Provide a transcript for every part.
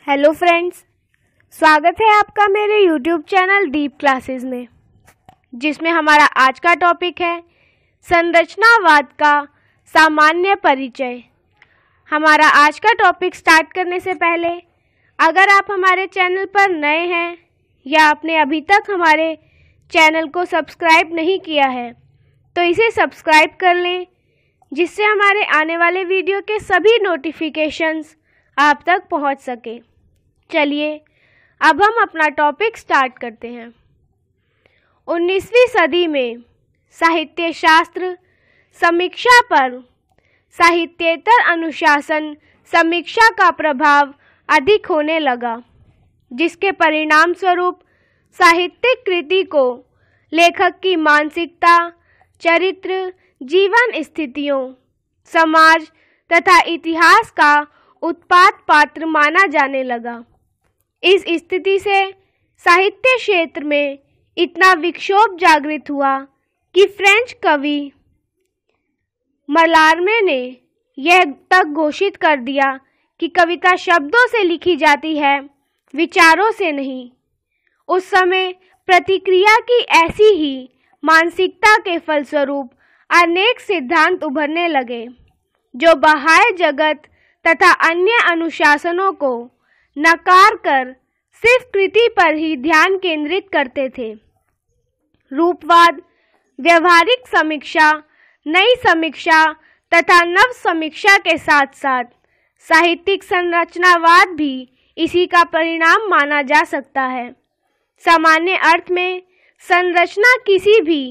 Hello friends, स्वागत है आपका मेरे यूट्यूब चैनल डीप क्लासेस में, जिसमें हमारा आज का टॉपिक है संरचनावाद का सामान्य परिचय। हमारा आज का टॉपिक स्टार्ट करने से पहले अगर आप हमारे चैनल पर नए हैं या आपने अभी तक हमारे चैनल को सब्सक्राइब नहीं किया है तो इसे सब्सक्राइब कर लें, जिससे हमारे आने वाले वीडियो के सभी नोटिफिकेशंस आप तक पहुंच सके। चलिए अब हम अपना टॉपिक स्टार्ट करते हैं। 19वीं सदी में साहित्य शास्त्र समीक्षा पर साहित्येतर अनुशासन समीक्षा का प्रभाव अधिक होने लगा, जिसके परिणाम स्वरूप साहित्यिक कृति को लेखक की मानसिकता, चरित्र, जीवन स्थितियों, समाज तथा इतिहास का उत्पाद पात्र माना जाने लगा। इस स्थिति से साहित्य क्षेत्र में इतना विक्षोभ जागृत हुआ कि फ्रेंच कवि मलार्मे ने यह तक घोषित कर दिया कि कविता शब्दों से लिखी जाती है, विचारों से नहीं। उस समय प्रतिक्रिया की ऐसी ही मानसिकता के फलस्वरूप अनेक सिद्धांत उभरने लगे, जो बाह्य जगत तथा अन्य अनुशासनों को नकार कर सिर्फ कृति पर ही ध्यान केंद्रित करते थे। रूपवाद, व्यवहारिक समीक्षा, नई समीक्षा तथा नव समीक्षा के साथ साथ साहित्यिक संरचनावाद भी इसी का परिणाम माना जा सकता है। सामान्य अर्थ में संरचना किसी भी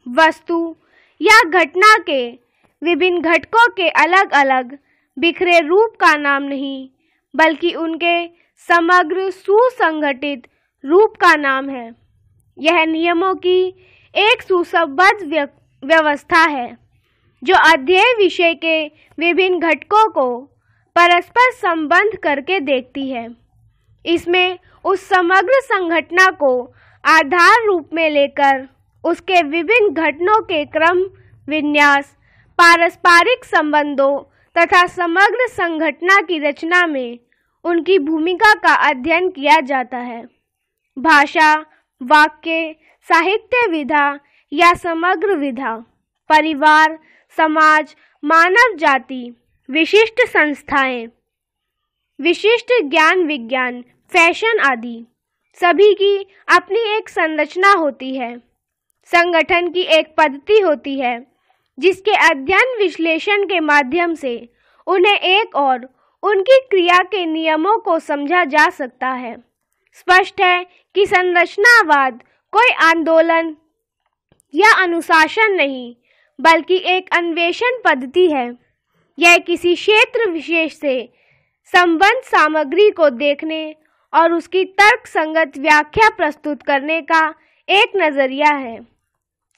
वस्तु या घटना के विभिन्न घटकों के अलग अलग बिखरे रूप का नाम नहीं, बल्कि उनके समग्र सुसंगठित रूप का नाम है। यह नियमों की एक सुसंबद्ध व्यवस्था है, जो अध्ययन विषय के विभिन्न घटकों को परस्पर संबंध करके देखती है। इसमें उस समग्र संघटना को आधार रूप में लेकर उसके विभिन्न घटनों के क्रम, विन्यास, पारस्परिक संबंधों तथा समग्र संघटना की रचना में उनकी भूमिका का अध्ययन किया जाता है। भाषा, वाक्य, साहित्य विधा या समग्र विधा, परिवार, समाज, मानव जाति, विशिष्ट संस्थाएं, विशिष्ट ज्ञान विज्ञान, फैशन आदि सभी की अपनी एक संरचना होती है। संगठन की एक पद्धति होती है, जिसके अध्ययन विश्लेषण के माध्यम से उन्हें एक और उनकी क्रिया के नियमों को समझा जा सकता है। स्पष्ट है कि संरचनावाद कोई आंदोलन या अनुशासन नहीं, बल्कि एक अन्वेषण पद्धति है। यह किसी क्षेत्र विशेष से संबंध सामग्री को देखने और उसकी तर्क संगत व्याख्या प्रस्तुत करने का एक नजरिया है।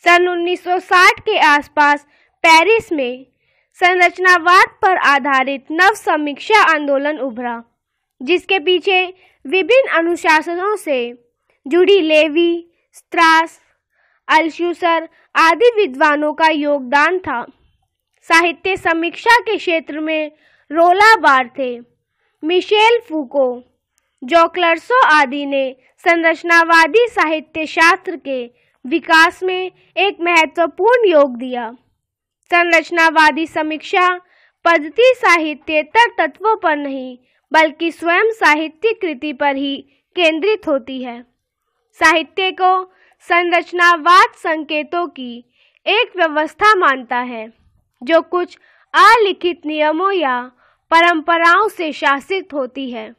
सन 1960 के आसपास पेरिस में संरचनावाद पर आधारित नव समीक्षा आंदोलन उभरा, जिसके पीछे विभिन्न अनुशासनों से जुड़ी लेवी, स्ट्रास, अल्थुसर आदि विद्वानों का योगदान था। साहित्य समीक्षा के क्षेत्र में रोला बार्थे, मिशेल फूको, जॉक्लर्सो आदि ने संरचनावादी साहित्य शास्त्र के विकास में एक महत्वपूर्ण योग दिया। संरचनावादी समीक्षा पद्धति साहित्येतर तत्वों पर नहीं, बल्कि स्वयं साहित्यिक कृति पर ही केंद्रित होती है। साहित्य को संरचनावाद संकेतों की एक व्यवस्था मानता है, जो कुछ अलिखित नियमों या परंपराओं से शासित होती है।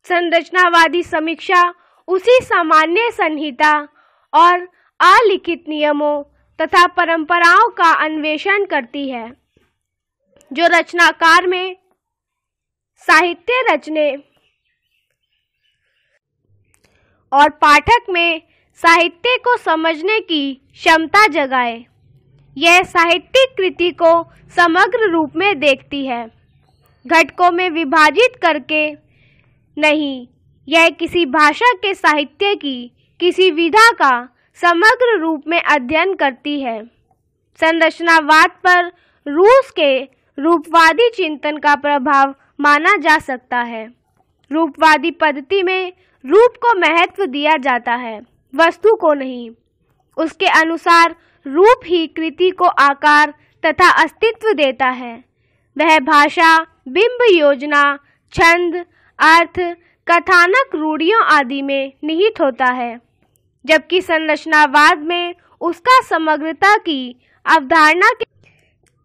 संरचनावादी समीक्षा उसी सामान्य संहिता और अलिखित नियमों तथा परंपराओं का अन्वेषण करती है, जो रचनाकार में साहित्य रचने और पाठक में साहित्य को समझने की क्षमता जगाए। यह साहित्यिक कृति को समग्र रूप में देखती है, घटकों में विभाजित करके नहीं। यह किसी भाषा के साहित्य की किसी विधा का समग्र रूप में अध्ययन करती है। संरचनावाद पर रूस के रूपवादी चिंतन का प्रभाव माना जा सकता है। रूपवादी पद्धति में रूप को महत्व दिया जाता है, वस्तु को नहीं। उसके अनुसार रूप ही कृति को आकार तथा अस्तित्व देता है। वह भाषा, बिंब, योजना, छंद, अर्थ, कथानक, रूढ़ियों आदि में निहित होता है, जबकि संरचनावाद में उसका समग्रता की अवधारणा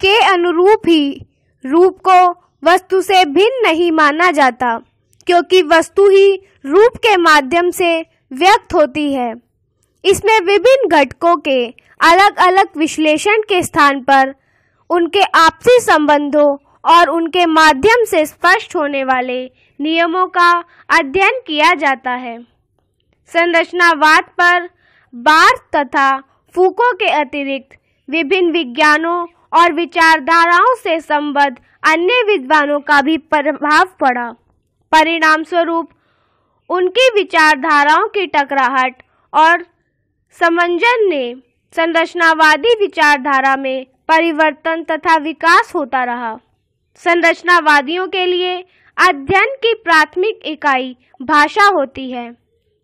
के अनुरूप ही रूप को वस्तु से भिन्न नहीं माना जाता, क्योंकि वस्तु ही रूप के माध्यम से व्यक्त होती है। इसमें विभिन्न घटकों के अलग अलग विश्लेषण के स्थान पर उनके आपसी संबंधों और उनके माध्यम से स्पष्ट होने वाले नियमों का अध्ययन किया जाता है। संरचनावाद पर बार्थ तथा फूको के अतिरिक्त विभिन्न विज्ञानों और विचारधाराओं से संबद्ध अन्य विद्वानों का भी प्रभाव पड़ा। परिणाम स्वरूप उनकी विचारधाराओं की टकराहट और समंजन ने संरचनावादी विचारधारा में परिवर्तन तथा विकास होता रहा। संरचनावादियों के लिए अध्ययन की प्राथमिक इकाई भाषा होती है।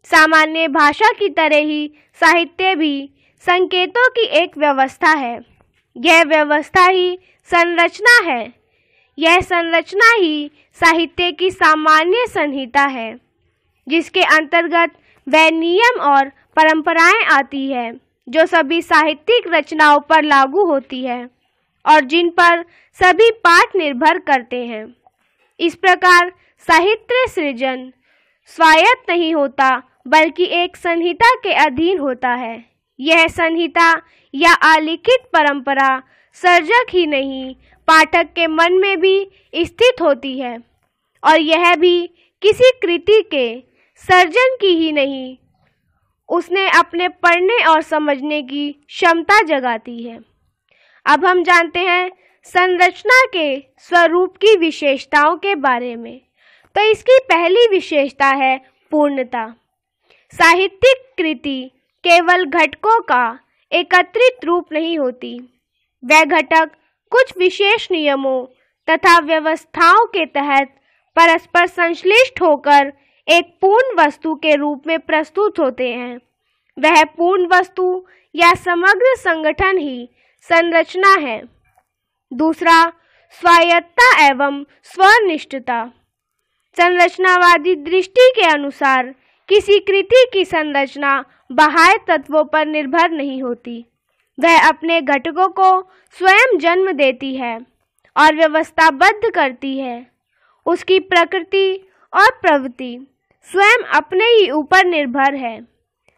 सामान्य भाषा की तरह ही साहित्य भी संकेतों की एक व्यवस्था है। यह व्यवस्था ही संरचना है। यह संरचना ही साहित्य की सामान्य संहिता है, जिसके अंतर्गत वह नियम और परंपराएं आती है जो सभी साहित्यिक रचनाओं पर लागू होती है और जिन पर सभी पाठ निर्भर करते हैं। इस प्रकार साहित्य सृजन स्वायत्त नहीं होता, बल्कि एक संहिता के अधीन होता है। यह संहिता या अलिखित परंपरा सर्जक ही नहीं, पाठक के मन में भी स्थित होती है, और यह भी किसी कृति के सर्जन की ही नहीं, उसने अपने पढ़ने और समझने की क्षमता जगाती है। अब हम जानते हैं संरचना के स्वरूप की विशेषताओं के बारे में। तो इसकी पहली विशेषता है पूर्णता। साहित्यिक कृति केवल घटकों का एकत्रित रूप नहीं होती। वह घटक कुछ विशेष नियमों तथा व्यवस्थाओं के तहत परस्पर संश्लिष्ट होकर एक पूर्ण वस्तु के रूप में प्रस्तुत होते हैं। वह पूर्ण वस्तु या समग्र संगठन ही संरचना है। दूसरा, स्वायत्तता एवं स्वनिष्ठता। संरचनावादी दृष्टि के अनुसार किसी कृति की संरचना बाह्य तत्वों पर निर्भर नहीं होती। वह अपने घटकों को स्वयं जन्म देती है और व्यवस्थाबद्ध करती है। उसकी प्रकृति और प्रवृत्ति स्वयं अपने ही ऊपर निर्भर है।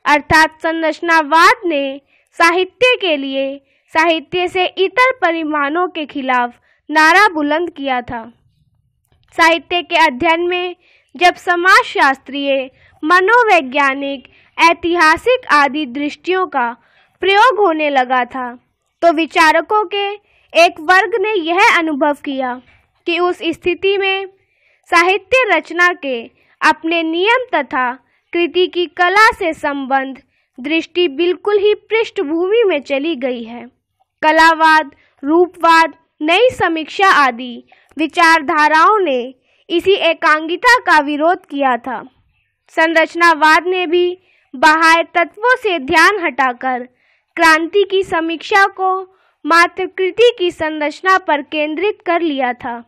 अर्थात संरचनावाद ने साहित्य के लिए साहित्य से इतर परिमाणों के खिलाफ नारा बुलंद किया था। साहित्य के अध्ययन में जब समाजशास्त्रीय, मनोवैज्ञानिक, ऐतिहासिक आदि दृष्टियों का प्रयोग होने लगा था, तो विचारकों के एक वर्ग ने यह अनुभव किया कि उस स्थिति में साहित्य रचना के अपने नियम तथा कृति की कला से संबंध दृष्टि बिल्कुल ही पृष्ठभूमि में चली गई है। कलावाद, रूपवाद, नई समीक्षा आदि विचारधाराओं ने इसी एकांगिता का विरोध किया था। संरचनावाद ने भी बाह्य तत्वों से ध्यान हटाकर क्रांति की समीक्षा को मात्र कृति की संरचना पर केंद्रित कर लिया था।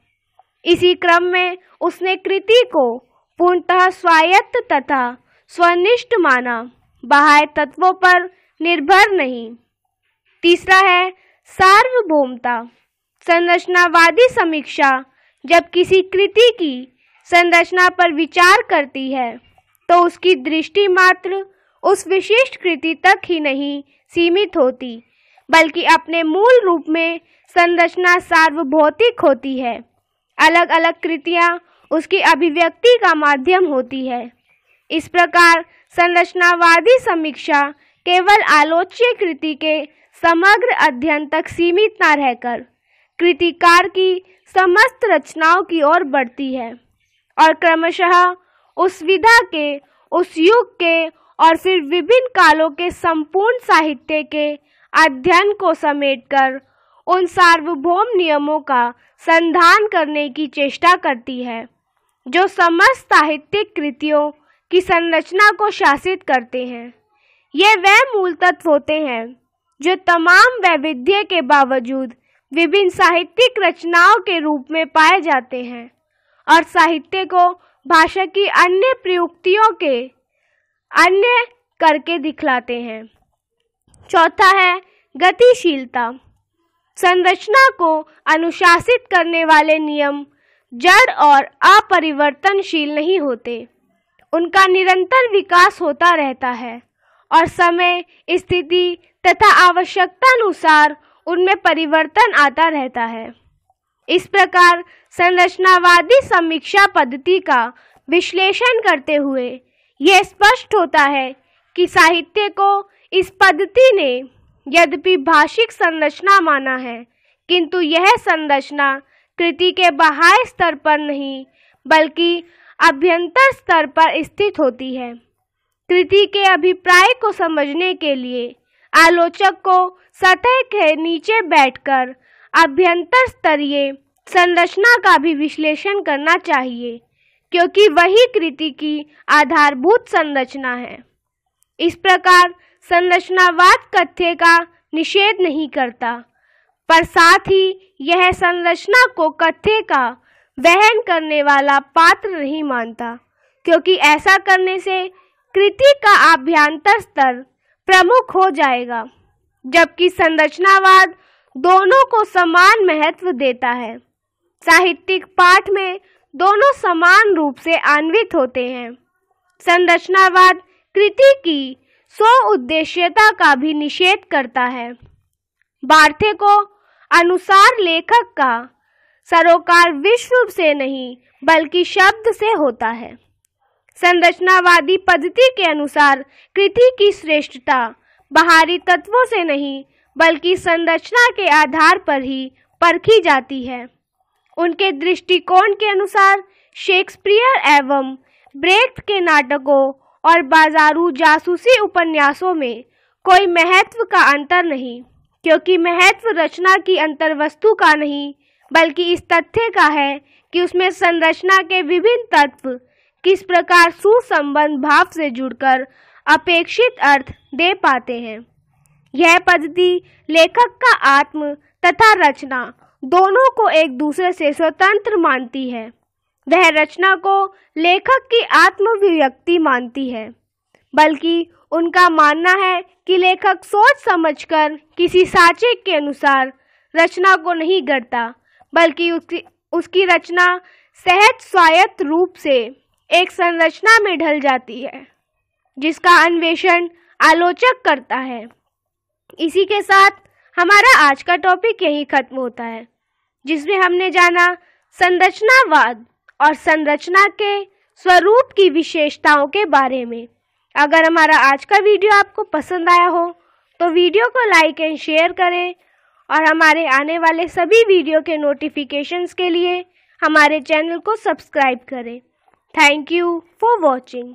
इसी क्रम में उसने कृति को पूर्णतः स्वायत्त तथा स्वनिष्ठ माना, बाह्य तत्वों पर निर्भर नहीं। तीसरा है सार्वभौमता। संरचनावादी समीक्षा जब किसी कृति की संरचना पर विचार करती है तो उसकी दृष्टि मात्र उस विशिष्ट कृति तक ही नहीं सीमित होती, बल्कि अपने मूल रूप में संरचना सार्वभौतिक होती है। अलग अलग कृतियाँ उसकी अभिव्यक्ति का माध्यम होती है। इस प्रकार संरचनावादी समीक्षा केवल आलोच्य कृति के समग्र अध्ययन तक सीमित न रहकर कृतिकार की समस्त रचनाओं की ओर बढ़ती है और क्रमशः उस विधा के, उस युग के और फिर विभिन्न कालों के संपूर्ण साहित्य के अध्ययन को समेटकर उन सार्वभौम नियमों का संधान करने की चेष्टा करती है जो समस्त साहित्यिक कृतियों की संरचना को शासित करते हैं। ये वह मूल तत्व होते हैं जो तमाम वैविध्य के बावजूद विभिन्न साहित्यिक रचनाओं के रूप में पाए जाते हैं और साहित्य को भाषा की अन्य प्रयुक्तियों के अन्य करके दिखलाते हैं। चौथा है गतिशीलता। संरचना को अनुशासित करने वाले नियम जड़ और अपरिवर्तनशील नहीं होते। उनका निरंतर विकास होता रहता है और समय, स्थिति तथा आवश्यकता अनुसार उनमें परिवर्तन आता रहता है। इस प्रकार संरचनावादी समीक्षा पद्धति का विश्लेषण करते हुए यह स्पष्ट होता है कि साहित्य को इस पद्धति ने यद्यपि भाषिक संरचना माना है, किंतु यह संरचना कृति के बाह्य स्तर पर नहीं बल्कि अभ्यंतर स्तर पर स्थित होती है। कृति के अभिप्राय को समझने के लिए आलोचक को सतह के नीचे बैठकर अभ्यंतर स्तरीय संरचना का भी विश्लेषण करना चाहिए, क्योंकि वही कृति की आधारभूत संरचना है। इस प्रकार संरचनावाद कथ्य का निषेध नहीं करता, पर साथ ही यह संरचना को कथ्य का वहन करने वाला पात्र नहीं मानता, क्योंकि ऐसा करने से कृति का आभ्यंतर स्तर प्रमुख हो जाएगा, जबकि संरचनावाद दोनों को समान महत्व देता है। साहित्यिक पाठ में दोनों समान रूप से अन्वित होते हैं। संरचनावाद कृति की स्व उद्देश्यता का भी निषेध करता है। बार्थे को अनुसार लेखक का सरोकार विश्व से नहीं बल्कि शब्द से होता है। संरचनावादी पद्धति के अनुसार कृति की श्रेष्ठता बाहरी तत्वों से नहीं बल्कि संरचना के आधार पर ही परखी जाती है। उनके दृष्टिकोण के अनुसार शेक्सपियर एवं ब्रेख्त के नाटकों और बाजारू जासूसी उपन्यासों में कोई महत्व का अंतर नहीं, क्योंकि महत्व रचना की अंतर्वस्तु का नहीं बल्कि इस तथ्य का है कि उसमें संरचना के विभिन्न तत्व किस प्रकार सुसंबद्ध भाव से जुड़कर अपेक्षित अर्थ दे पाते हैं। यह पद्धति लेखक का आत्म तथा रचना दोनों को एक दूसरे से स्वतंत्र मानती है। वह रचना को लेखक की आत्मविव्यक्ति मानती है, बल्कि उनका मानना है कि लेखक सोच समझकर किसी साचे के अनुसार रचना को नहीं गढ़ता, बल्कि उसकी रचना सहज स्वायत्त रूप से एक संरचना में ढल जाती है, जिसका अन्वेषण आलोचक करता है। इसी के साथ हमारा आज का टॉपिक यही खत्म होता है, जिसमें हमने जाना संरचनावाद और संरचना के स्वरूप की विशेषताओं के बारे में। अगर हमारा आज का वीडियो आपको पसंद आया हो तो वीडियो को लाइक एंड शेयर करें और हमारे आने वाले सभी वीडियो के नोटिफिकेशंस के लिए हमारे चैनल को सब्सक्राइब करें। Thank you for watching.